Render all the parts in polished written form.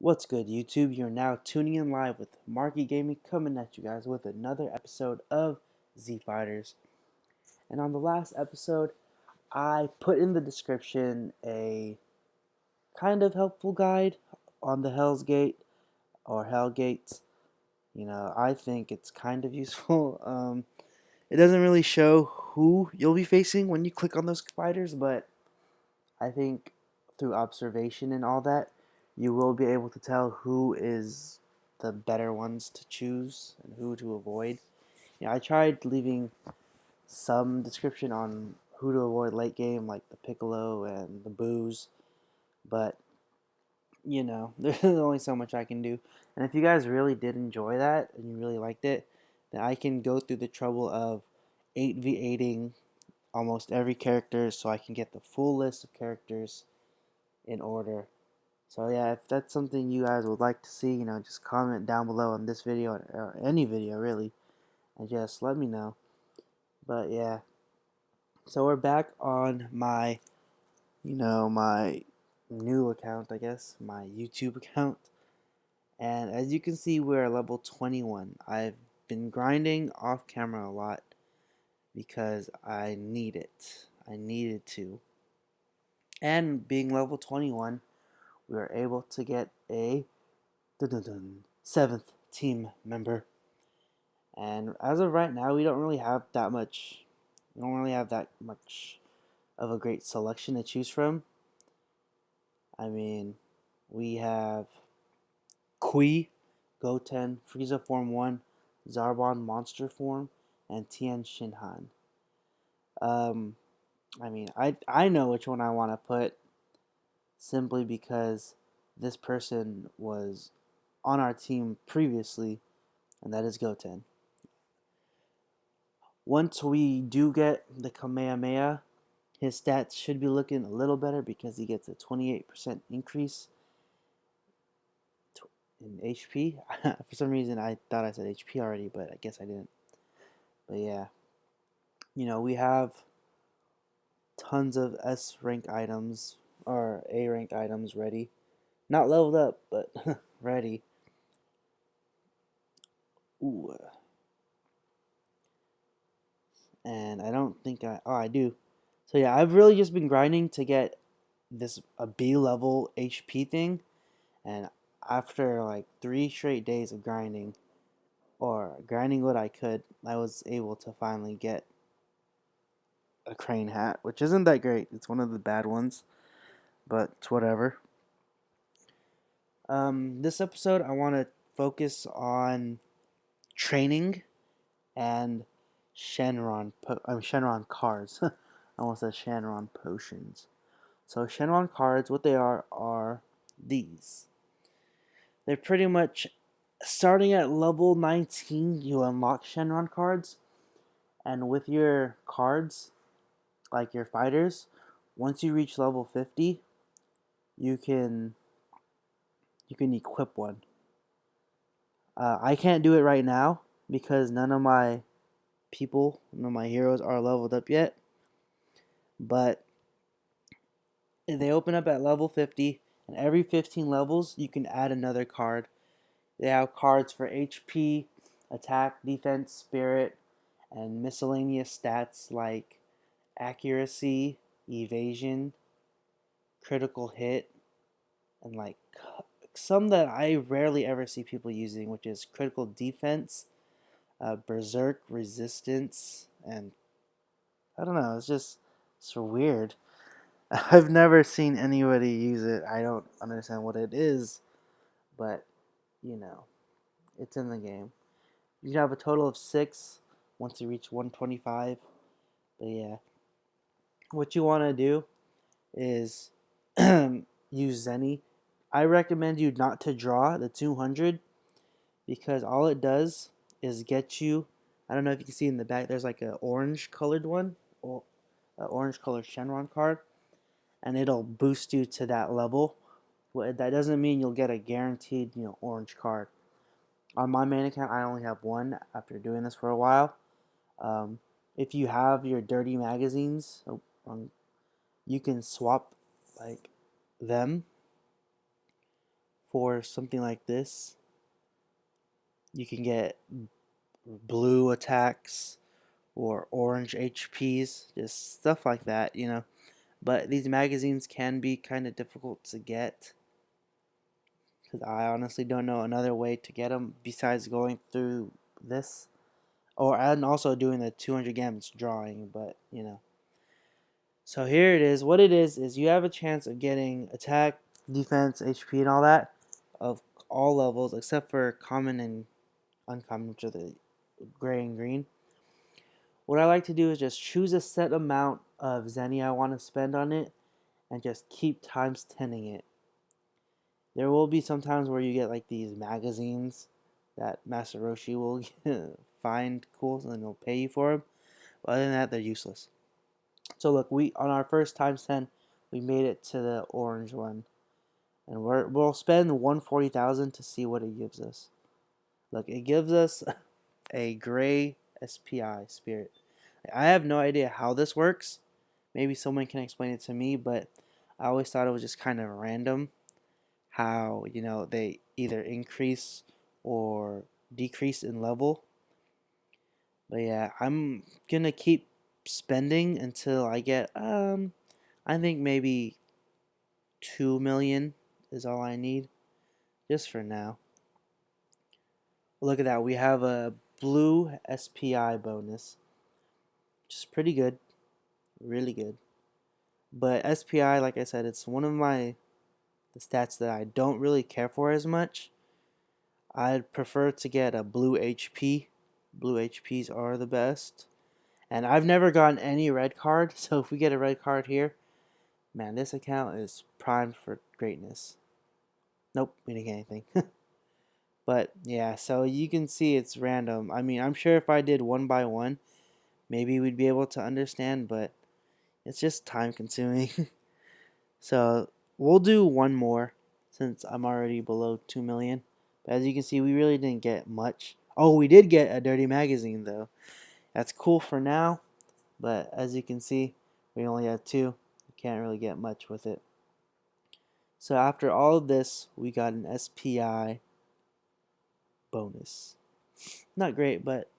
What's good, YouTube? You're now tuning in live with Marky Gaming coming at you guys with another episode of Z Fighters. And on the last episode, I put in the description a kind of helpful guide on the Hell's Gate or Hell Gates. I think it's kind of useful. It doesn't really show who you'll be facing when you click on those fighters, but I think through observation and all that, you will be able to tell who is the better ones to choose and who to avoid. I tried leaving some description on who to avoid late game, like the Piccolo and the Boos, but there's only so much I can do. And if you guys really did enjoy that and you really liked it, then I can go through the trouble of 8v8ing almost every character so I can get the full list of characters in order. So yeah, if that's something you guys would like to see, just comment down below on this video or any video really, and just let me know. But yeah, so we're back on my new account, I guess, my YouTube account. And as you can see, we're level 21. I've been grinding off camera a lot because I need it. I needed to. And being level 21, we were able to get a seventh team member. And as of right now, we don't really have that much. We don't really have that much of a great selection to choose from. I mean, we have Kui, Goten, Frieza Form 1, Zarbon Monster Form, and Tien Shinhan. Um, I know which one I want to put simply because this person was on our team previously, and that is Goten. Once we do get the Kamehameha, his stats should be looking a little better because he gets a 28% increase in HP. For some reason, I thought I said HP already, but I guess I didn't. But yeah, we have tons of S rank items or A rank items ready. Not leveled up, but ready. Ooh. And I don't think I do. So yeah, I've really just been grinding to get a B level HP thing, and after like 3 straight days of grinding, or grinding what I could, I was able to finally get a crane hat, which isn't that great. It's one of the bad ones, but it's whatever. This episode, I want to focus on training and Shenron cards. I almost said Shenron potions. So Shenron cards, what they are these. They're pretty much starting at level 19. You unlock Shenron cards, and with your cards, like your fighters, once you reach level 50, you can equip one. I can't do it right now because none of my heroes are leveled up yet. But they open up at level 50, and every 15 levels you can add another card. They have cards for HP, attack, defense, spirit, and miscellaneous stats like accuracy, evasion, critical hit, and like some that I rarely ever see people using, which is critical defense, berserk resistance, and I don't know, it's just so weird. I've never seen anybody use it. I don't understand what it is, but you know, it's in the game. You can have a total of 6 once you reach 125. But yeah, what you want to do is use Zenny. I recommend you not to draw the 200 because all it does is get you. I don't know if you can see in the back. There's like an orange colored one, or orange colored Shenron card, and it'll boost you to that level. Well, that doesn't mean you'll get a guaranteed orange card. On my main account, I only have one after doing this for a while. Um, if you have your dirty magazines, you can swap like them for something like this. You can get blue attacks or orange HPs, just stuff like that, you know. But these magazines can be kind of difficult to get because I honestly don't know another way to get them besides going through this. And also doing the 200 gambits drawing, but you know. So here it is. What it is you have a chance of getting attack, defense, HP, and all that of all levels except for common and uncommon, which are the gray and green. What I like to do is just choose a set amount of Zenny I want to spend on it and just keep times 10ing it. There will be some times where you get like these magazines that Master Roshi will find cool and he'll pay you for them. But other than that, they're useless. So look, we on our first times 10, we made it to the orange one. And we'll spend 140,000 to see what it gives us. Look, it gives us a gray SPI spirit. I have no idea how this works. Maybe someone can explain it to me, but I always thought it was just kind of random how, you know, they either increase or decrease in level. But yeah, I'm gonna keep spending until I get I think maybe 2 million is all I need just for now. Look at that, we have a blue SPI bonus, which is pretty good, really good. But SPI, like I said, it's one of the stats that I don't really care for as much. I'd prefer to get a blue HP. Blue HPs are the best. And I've never gotten any red card, so if we get a red card here, man, this account is primed for greatness. Nope, we didn't get anything. But yeah, so you can see it's random. I mean, I'm sure if I did one by one, maybe we'd be able to understand, but it's just time consuming. So we'll do one more since I'm already below 2 million. But as you can see, we really didn't get much. Oh, we did get a dirty magazine though. That's cool for now, but as you can see, we only have 2. We can't really get much with it. So after all of this, we got an SPI bonus. Not great, but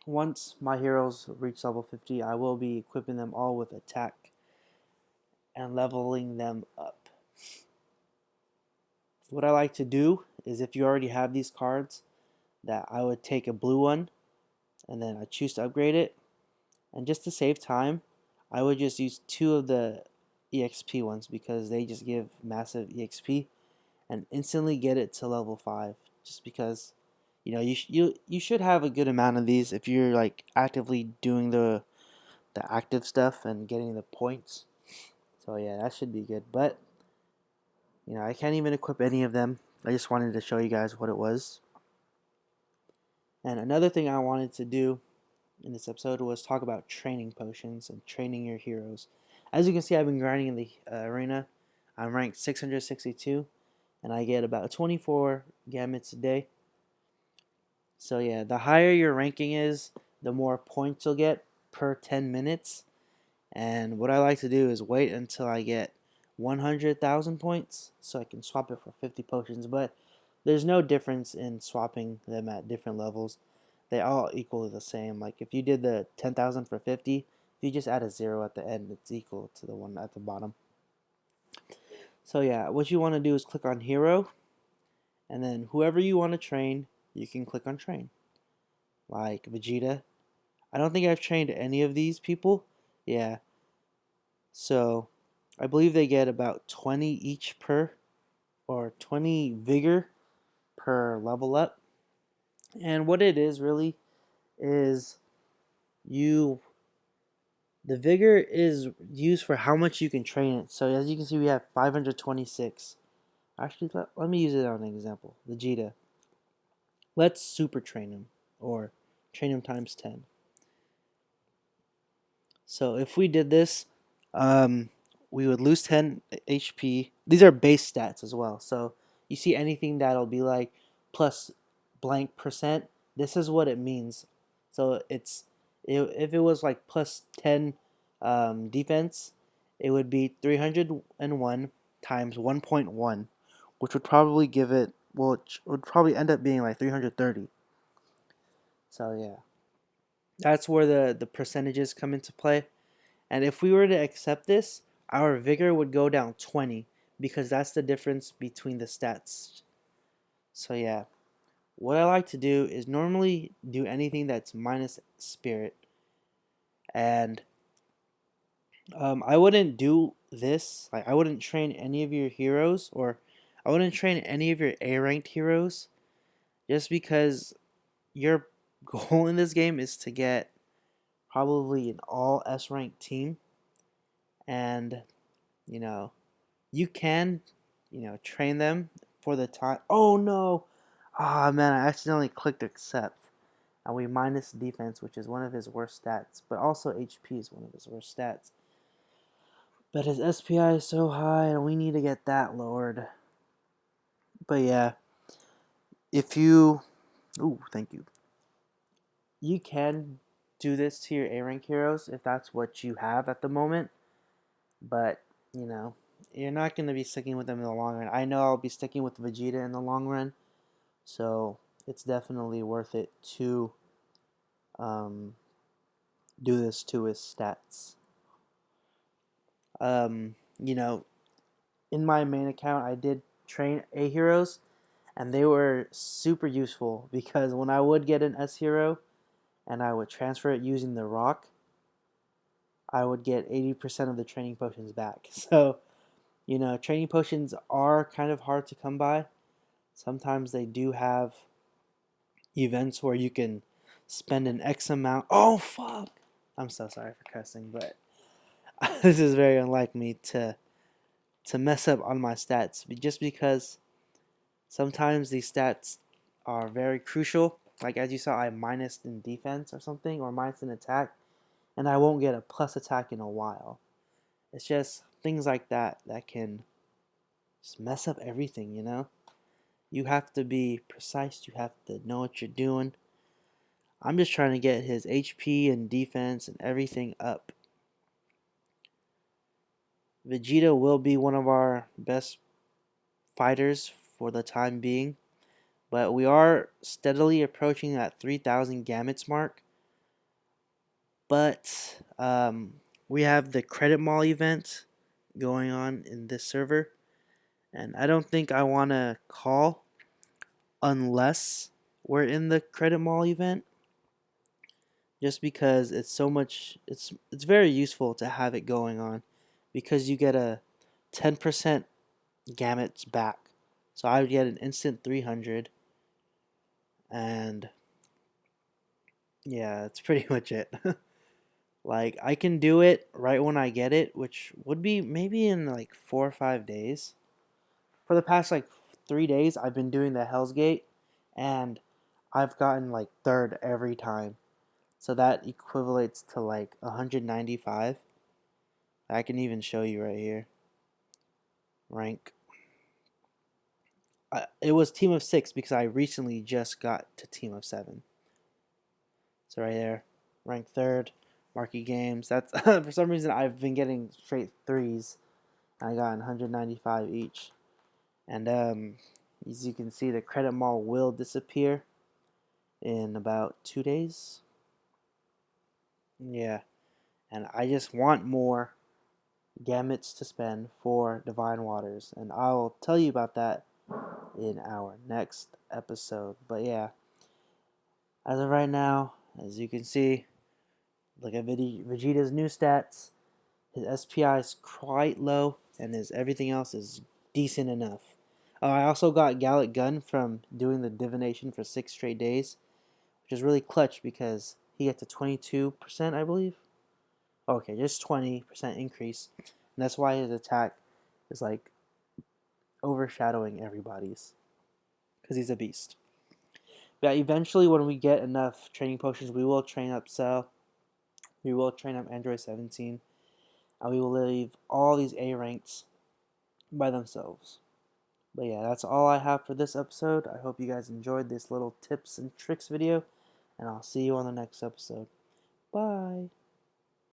once my heroes reach level 50, I will be equipping them all with attack and leveling them up. What I like to do is if you already have these cards, that I would take a blue one and then I choose to upgrade it. And just to save time, I would just use 2 of the EXP ones because they just give massive EXP and instantly get it to level 5. Just because, you know, you should have a good amount of these if you're like actively doing the active stuff and getting the points. So yeah, that should be good. But you know, I can't even equip any of them. I just wanted to show you guys what it was. And another thing I wanted to do in this episode was talk about training potions and training your heroes. As you can see, I've been grinding in the arena. I'm ranked 662, and I get about 24 gambits a day. So yeah, the higher your ranking is, the more points you'll get per 10 minutes. And what I like to do is wait until I get 100,000 points so I can swap it for 50 potions. But there's no difference in swapping them at different levels. They all equal the same. Like if you did the 10,000 for 50, if you just add a 0 at the end, it's equal to the one at the bottom. So yeah, what you want to do is click on hero, and then whoever you want to train, you can click on train. Like Vegeta. I don't think I've trained any of these people. Yeah. So I believe they get about 20 each per, or 20 vigor per level up. And what it is really is the vigor is used for how much you can train it. So as you can see, we have 526. Actually, let me use it on an example. Vegeta. Let's super train him, or train him times 10. So if we did this, we would lose 10 HP. These are base stats as well. So you see anything that'll be like plus blank percent, this is what it means. So if it was like plus 10 defense, it would be 301 times 1.1, which would probably give it, well, it would probably end up being like 330. So yeah, that's where the percentages come into play. And if we were to accept this, our vigor would go down 20 because that's the difference between the stats. So yeah, what I like to do is normally do anything that's minus spirit. And I wouldn't do this. Like I wouldn't train any of your heroes, or I wouldn't train any of your A ranked heroes, just because your goal in this game is to get probably an all S ranked team, and you know you can train them for the time. Oh no! Ah man, I accidentally clicked accept, and we minus defense, which is one of his worst stats, but also HP is one of his worst stats. But his SPI is so high, and we need to get that lowered. But yeah, if you, ooh, thank you. You can do this to your A rank heroes if that's what you have at the moment. But you're not going to be sticking with them in the long run. I know I'll be sticking with Vegeta in the long run, so it's definitely worth it to um, do this to his stats. Um, you know, in my main account, I did train A heroes, and they were super useful because when I would get an S hero and I would transfer it using the rock, I would get 80% of the training potions back. So, training potions are kind of hard to come by. Sometimes they do have events where you can spend an X amount. Oh, fuck! I'm so sorry for cussing, but this is very unlike me to mess up on my stats, just because sometimes these stats are very crucial. Like as you saw, I minus in defense or something, or minus in attack, and I won't get a plus attack in a while. It's just things like that that can just mess up everything, You have to be precise, you have to know what you're doing. I'm just trying to get his HP and defense and everything up. Vegeta will be one of our best fighters for the time being, but we are steadily approaching that 3,000 gamuts mark. But we have the credit mall event going on in this server, and I don't think I want to call unless we're in the credit mall event, just because it's so much. It's very useful to have it going on because you get a 10% gamuts back. So I would get an instant 300, and yeah, that's pretty much it. Like, I can do it right when I get it, which would be maybe in like 4 or 5 days. For the past like 3 days, I've been doing the Hell's Gate, and I've gotten like third every time. So that equivalates to like 195. I can even show you right here. Rank. It was team of 6 because I recently just got to team of 7. So right there, rank third. Marquee games. That's for some reason I've been getting straight threes. I got 195 each, and as you can see, the credit mall will disappear in about 2 days. Yeah, and I just want more gamuts to spend for Divine Waters, and I'll tell you about that in our next episode. But yeah, as of right now, as you can see, look at Vegeta's new stats. His SPI is quite low, and his everything else is decent enough. I also got Gallic Gun from doing the divination for 6 straight days, which is really clutch because he gets a 22%, I believe. Okay, just 20% increase, and that's why his attack is like overshadowing everybody's, because he's a beast. But eventually, when we get enough training potions, we will train up Cell, we will train up Android 17, and we will leave all these A ranks by themselves. But yeah, that's all I have for this episode. I hope you guys enjoyed this little tips and tricks video, and I'll see you on the next episode. Bye.